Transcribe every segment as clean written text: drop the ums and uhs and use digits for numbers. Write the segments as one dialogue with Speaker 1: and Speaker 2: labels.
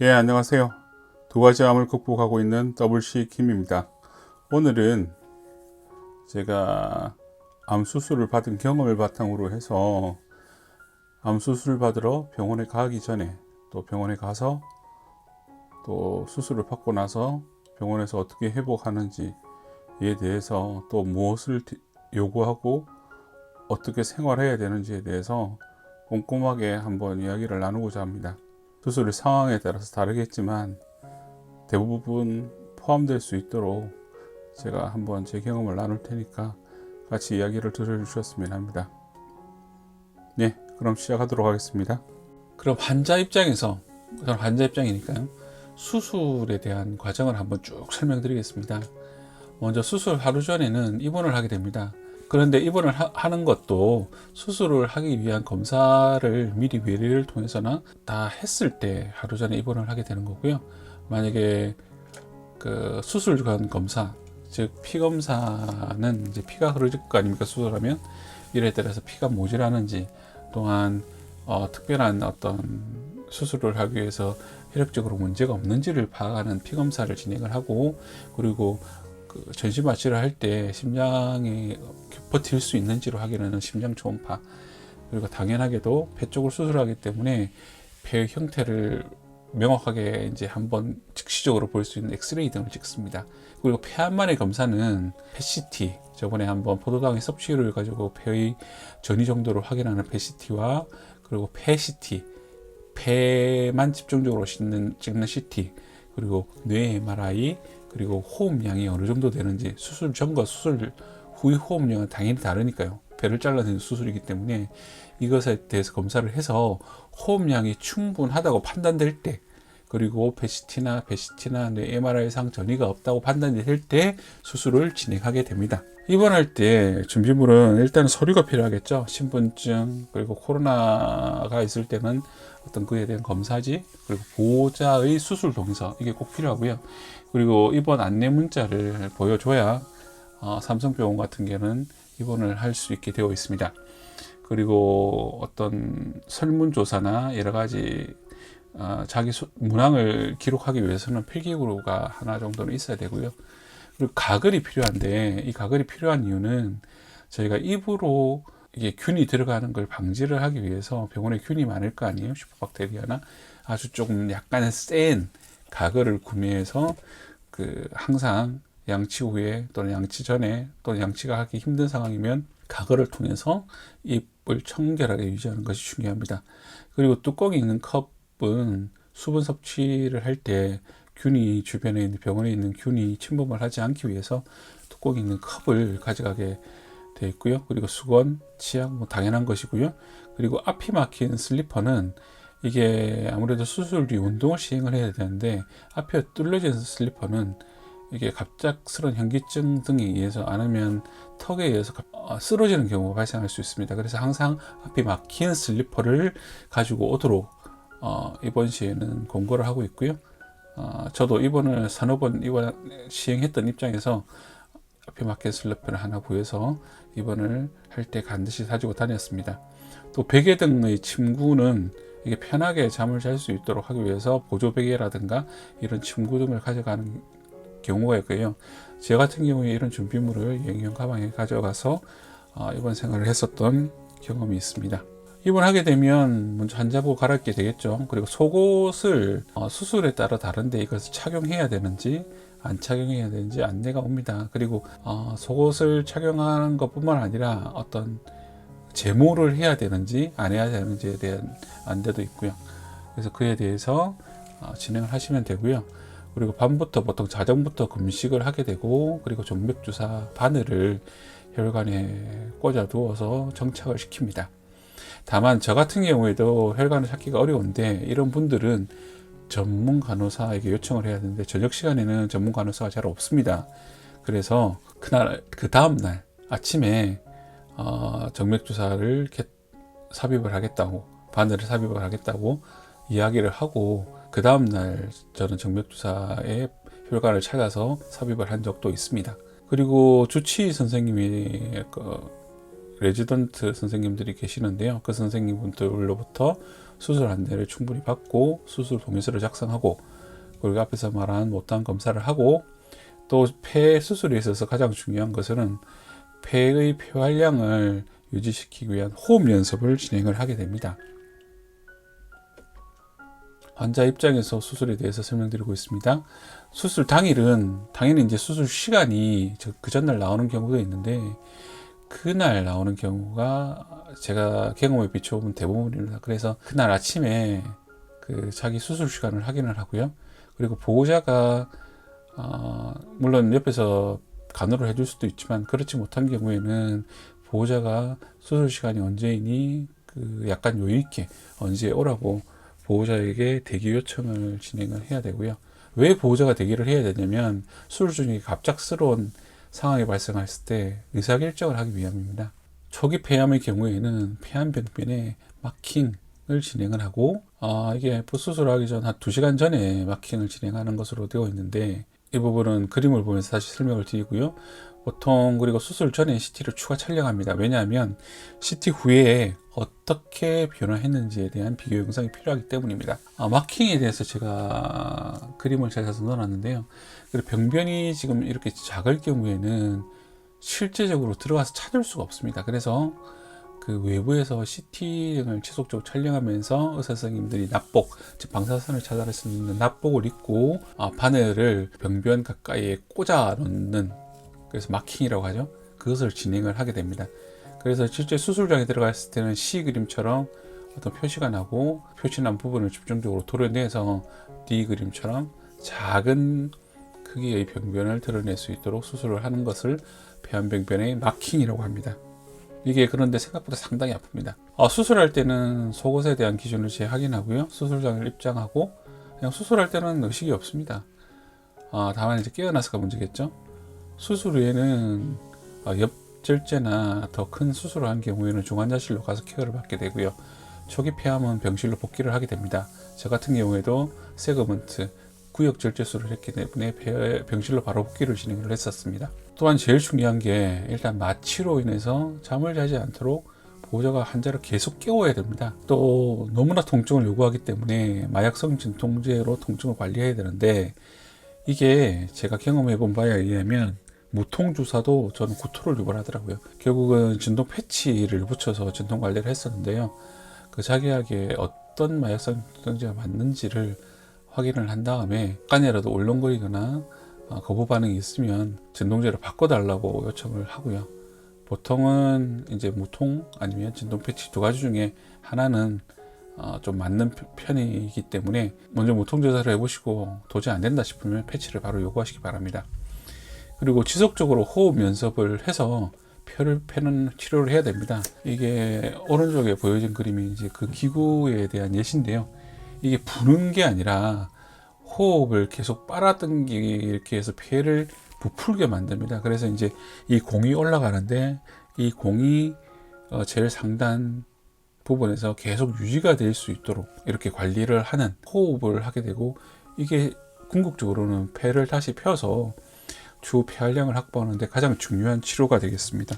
Speaker 1: 예, 안녕하세요. 두 가지 암을 극복하고 있는 WC 김입니다. 오늘은 제가 암 수술을 받은 경험을 바탕으로 해서 암 수술을 받으러 병원에 가기 전에 또 병원에 가서 또 수술을 받고 나서 병원에서 어떻게 회복하는지에 대해서 또 무엇을 요구하고 어떻게 생활해야 되는지에 대해서 꼼꼼하게 한번 이야기를 나누고자 합니다. 수술 상황에 따라서 다르겠지만 대부분 포함될 수 있도록 제가 한번 제 경험을 나눌 테니까 같이 이야기를 들어주셨으면 합니다. 네, 그럼 시작하도록 하겠습니다. 그럼 환자 입장에서, 저는 환자 입장이니까요, 수술에 대한 과정을 한번 쭉 설명드리겠습니다. 먼저 수술 하루 전에는 입원을 하게 됩니다. 그런데 입원을 하는 것도 수술을 하기 위한 검사를 미리 외래를 통해서나 다 했을 때 하루 전에 입원을 하게 되는 거고요. 만약에 그 수술 전 검사, 즉 피 검사는 이제 피가 흐르질 거 아닙니까? 수술하면 이에 따라서 피가 모자라는지, 또한 특별한 어떤 수술을 하기 위해서 혈액적으로 문제가 없는지를 파악하는 피 검사를 진행을 하고, 그리고 그 전신 마취를 할 때 심장이 버틸 수 있는지를 확인하는 심장 초음파, 그리고 당연하게도 폐 쪽을 수술하기 때문에 폐의 형태를 명확하게 이제 한번 즉시적으로 볼 수 있는 엑스레이 등을 찍습니다. 그리고 폐암만의 검사는 PET, 저번에 한번 포도당의 섭취율을 가지고 폐의 전이 정도를 확인하는 PET와 그리고 폐CT, 폐만 집중적으로 찍는 CT, 그리고 뇌 MRI, 그리고 호흡량이 어느 정도 되는지, 수술 전과 수술 후의 호흡량은 당연히 다르니까요. 폐를 잘라내는 수술이기 때문에 이것에 대해서 검사를 해서 호흡량이 충분하다고 판단될 때, 그리고 PET나 뇌 MRI상 전이가 없다고 판단이 될 때 수술을 진행하게 됩니다. 입원할 때 준비물은 일단 서류가 필요하겠죠. 신분증, 그리고 코로나가 있을 때는 어떤 그에 대한 검사지, 그리고 보호자의 수술 동의서, 이게 꼭 필요하고요. 그리고 입원 안내 문자를 보여줘야 삼성병원 같은 경우는 입원을 할 수 있게 되어 있습니다. 그리고 어떤 설문조사나 여러 가지 자기 문항을 기록하기 위해서는 필기구가 하나 정도는 있어야 되고요. 그리고 가글이 필요한데, 이 가글이 필요한 이유는 저희가 입으로 이게 균이 들어가는 걸 방지를 하기 위해서, 병원에 균이 많을 거 아니에요. 슈퍼박테리아나 아주 조금 약간 센 가글을 구매해서 항상 양치 후에 또는 양치 전에 또는 양치가 하기 힘든 상황이면 가글을 통해서 입을 청결하게 유지하는 것이 중요합니다. 그리고 뚜껑이 있는 컵은 수분 섭취를 할 때 균이 주변에 있는, 병원에 있는 균이 침범을 하지 않기 위해서 뚜껑이 있는 컵을 가져가게 되어 있고요. 그리고 수건, 치약 뭐 당연한 것이고요. 그리고 앞이 막힌 슬리퍼는, 이게 아무래도 수술 뒤 운동을 시행을 해야 되는데 앞이 뚫려진 슬리퍼는 이게 갑작스러운 현기증 등에 의해서, 안 하면 턱에 의해서 쓰러지는 경우가 발생할 수 있습니다. 그래서 항상 앞이 막힌 슬리퍼를 가지고 오도록 입원 시에는 권고를 하고 있고요. 저도 입원을 서너 번 시행했던 입장에서 앞이 막힌 슬리퍼를 하나 구해서 입원을 할 때 반드시 가지고 다녔습니다. 또 베개 등의 침구는 이게 편하게 잠을 잘 수 있도록 하기 위해서 보조 베개라든가 이런 침구 등을 가져가는 경우가 있고요. 저 같은 경우에 이런 준비물을 여행용 가방에 가져가서 입원 생활을 했었던 경험이 있습니다. 입원하게 되면 먼저 환자복 갈아입게 되겠죠. 그리고 속옷을 수술에 따라 다른데 이것을 착용해야 되는지 안 착용해야 되는지 안내가 옵니다. 그리고 속옷을 착용하는 것뿐만 아니라 어떤 제모를 해야 되는지 안 해야 되는지에 대한 안내도 있고요. 그래서 그에 대해서 진행을 하시면 되고요. 그리고 밤부터, 보통 자정부터 금식을 하게 되고, 그리고 정맥주사 바늘을 혈관에 꽂아 두어서 정착을 시킵니다. 다만 저 같은 경우에도 혈관을 찾기가 어려운데, 이런 분들은 전문 간호사에게 요청을 해야 되는데 저녁 시간에는 전문 간호사가 잘 없습니다. 그래서 그 다음날 아침에 정맥주사를 삽입을 하겠다고, 바늘을 삽입을 하겠다고 이야기를 하고, 그 다음날 저는 정맥주사에 혈관을 찾아서 삽입을 한 적도 있습니다. 그리고 주치의 선생님이 레지던트 선생님들이 계시는데요. 그 선생님분들로부터 수술 안내를 충분히 받고 수술 동의서를 작성하고, 그리고 앞에서 말한 못다한 검사를 하고, 또 폐 수술에 있어서 가장 중요한 것은 폐의 폐활량을 유지시키기 위한 호흡 연습을 진행을 하게 됩니다. 환자 입장에서 수술에 대해서 설명드리고 있습니다. 수술 당일은 당연히 이제 수술 시간이 그 전날 나오는 경우도 있는데, 그날 나오는 경우가 제가 경험에 비춰보면 대부분입니다. 그래서 그날 아침에 그 자기 수술 시간을 확인을 하고요. 그리고 보호자가 물론 옆에서 간호를 해줄 수도 있지만, 그렇지 못한 경우에는 보호자가 수술 시간이 언제이니 그 약간 여유 있게 언제 오라고 보호자에게 대기 요청을 진행을 해야 되고요. 왜 보호자가 대기를 해야 되냐면, 수술 중에 갑작스러운 상황이 발생했을 때 의사결정을 하기 위함입니다. 초기 폐암의 경우에는 폐암병변에 마킹을 진행을 하고, 이게 수술하기 전 한 2시간 전에 마킹을 진행하는 것으로 되어 있는데, 이 부분은 그림을 보면서 다시 설명을 드리고요. 보통 그리고 수술 전에 CT를 추가 촬영합니다. 왜냐하면 CT 후에 어떻게 변화했는지에 대한 비교 영상이 필요하기 때문입니다. 마킹에 대해서 제가 그림을 찾아서 넣어놨는데요. 그리고 병변이 지금 이렇게 작을 경우에는 실제적으로 들어가서 찾을 수가 없습니다. 그래서 그 외부에서 CT 등을 지속적으로 촬영하면서 의사 선생님들이 납복, 즉 방사선을 차단할 수 있는 납복을 입고 바늘을 병변 가까이에 꽂아 놓는, 그래서 마킹이라고 하죠. 그것을 진행을 하게 됩니다. 그래서 실제 수술장에 들어갔을 때는 C 그림처럼 어떤 표시가 나고, 표시난 부분을 집중적으로 도려내서 D 그림처럼 작은 크기의 병변을 드러낼 수 있도록 수술을 하는 것을 폐암병변의 마킹이라고 합니다. 이게 그런데 생각보다 상당히 아픕니다. 수술할 때는 속옷에 대한 기준을 재확인하고요. 수술장을 입장하고, 그냥 수술할 때는 의식이 없습니다. 다만 이제 깨어나서가 문제겠죠. 수술 후에는 옆절제나 더 큰 수술을 한 경우에는 중환자실로 가서 케어를 받게 되고요. 초기 폐암은 병실로 복귀를 하게 됩니다. 저 같은 경우에도 세그먼트 구역절제술을 했기 때문에 병실로 바로 복귀를 진행을 했었습니다. 또한 제일 중요한 게, 일단 마취로 인해서 잠을 자지 않도록 보호자가 환자를 계속 깨워야 됩니다. 또 너무나 통증을 요구하기 때문에 마약성 진통제로 통증을 관리해야 되는데, 이게 제가 경험해 본 바에 의하면 무통주사도 저는 구토를 유발하더라고요. 결국은 진통 패치를 붙여서 진통 관리를 했었는데요. 그 자기에게 어떤 마약성 진통제가 맞는지를 확인을 한 다음에 약간이라도 울렁거리거나 거부 반응이 있으면 진통제를 바꿔달라고 요청을 하고요. 보통은 이제 무통 아니면 진통 패치 두 가지 중에 하나는 좀 맞는 편이기 때문에 먼저 무통 주사를 해보시고 도저히 안 된다 싶으면 패치를 바로 요구하시기 바랍니다. 그리고 지속적으로 호흡 연습을 해서 폐를 패는 치료를 해야 됩니다. 이게 오른쪽에 보여진 그림이 이제 그 기구에 대한 예시인데요. 이게 부는 게 아니라 호흡을 계속 빨아당기기 이렇게 해서 폐를 부풀게 만듭니다. 그래서 이제 이 공이 올라가는데, 이 공이 제일 상단 부분에서 계속 유지가 될 수 있도록 이렇게 관리를 하는, 호흡을 하게 되고, 이게 궁극적으로는 폐를 다시 펴서 주 폐활량을 확보하는 데 가장 중요한 치료가 되겠습니다.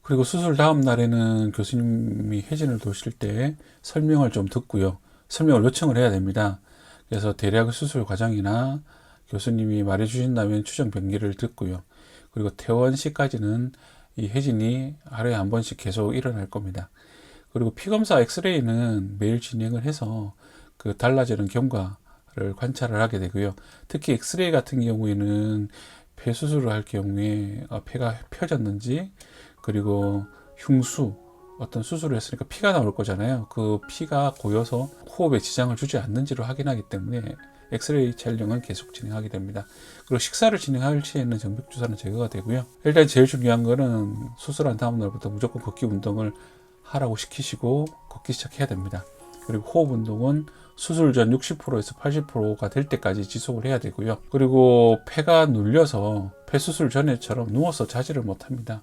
Speaker 1: 그리고 수술 다음 날에는 교수님이 회진을 도실 때 설명을 좀 듣고요. 설명을 요청을 해야 됩니다. 그래서 대략 수술 과정이나 교수님이 말해 주신다면 추정 병기를 듣고요. 그리고 퇴원 시까지는 이 회진이 하루에 한 번씩 계속 일어날 겁니다. 그리고 피검사 엑스레이는 매일 진행을 해서 그 달라지는 경과를 관찰을 하게 되고요. 특히 엑스레이 같은 경우에는 폐 수술을 할 경우에 폐가 펴졌는지, 그리고 흉수, 어떤 수술을 했으니까 피가 나올 거잖아요. 그 피가 고여서 호흡에 지장을 주지 않는지를 확인하기 때문에 엑스레이 촬영은 계속 진행하게 됩니다. 그리고 식사를 진행할 시에는 정맥주사는 제거가 되고요. 일단 제일 중요한 거는 수술한 다음 날부터 무조건 걷기 운동을 하라고 시키시고 걷기 시작해야 됩니다. 그리고 호흡 운동은 수술 전 60%에서 80%가 될 때까지 지속을 해야 되고요. 그리고 폐가 눌려서 폐 수술 전에처럼 누워서 자지를 못합니다.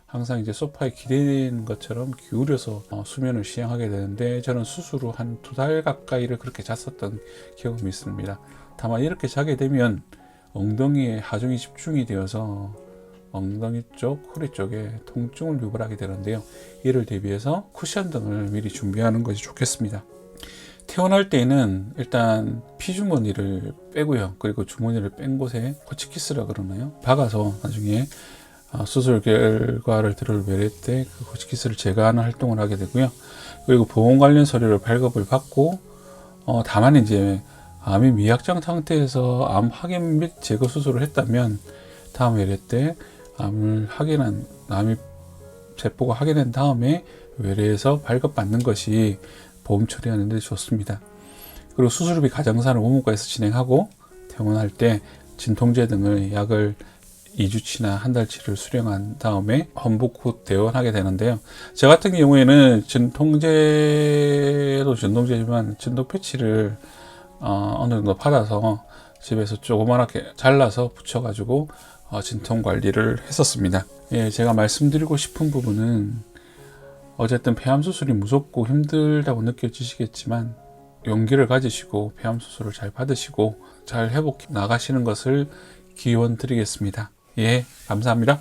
Speaker 1: 항상 이제 소파에 기대는 것처럼 기울여서 수면을 시행하게 되는데, 저는 수술 후 한 2달 가까이를 그렇게 잤었던 경험이 있습니다. 다만 이렇게 자게 되면 엉덩이에 하중이 집중이 되어서 엉덩이 쪽, 허리 쪽에 통증을 유발하게 되는데요. 이를 대비해서 쿠션 등을 미리 준비하는 것이 좋겠습니다. 퇴원할 때에는 일단 피주머니를 빼고요. 그리고 주머니를 뺀 곳에 호치키스라 그러나요? 박아서 나중에 수술 결과를 들을 외래 때 그 호치키스를 제거하는 활동을 하게 되고요. 그리고 보험 관련 서류를 발급을 받고 다만 이제 암이 미확정 상태에서 암 확인 및 제거 수술을 했다면 다음 외래 때 암이 세포가 확인된 다음에 외래에서 발급받는 것이 보험 처리하는 데 좋습니다. 그리고 수술비 가정사는 원무과에서 진행하고 퇴원할 때 진통제 등의 약을 2주치나 한 달치를 수령한 다음에 환복 후 퇴원하게 되는데요. 저 같은 경우에는 진통제도 진통제지만 진통 패치를 어느 정도 받아서 집에서 조그맣게 잘라서 붙여가지고 진통 관리를 했었습니다. 예, 제가 말씀드리고 싶은 부분은 어쨌든 폐암 수술이 무섭고 힘들다고 느껴지시겠지만 용기를 가지시고 폐암 수술을 잘 받으시고 잘 회복해 나가시는 것을 기원 드리겠습니다. 예, 감사합니다.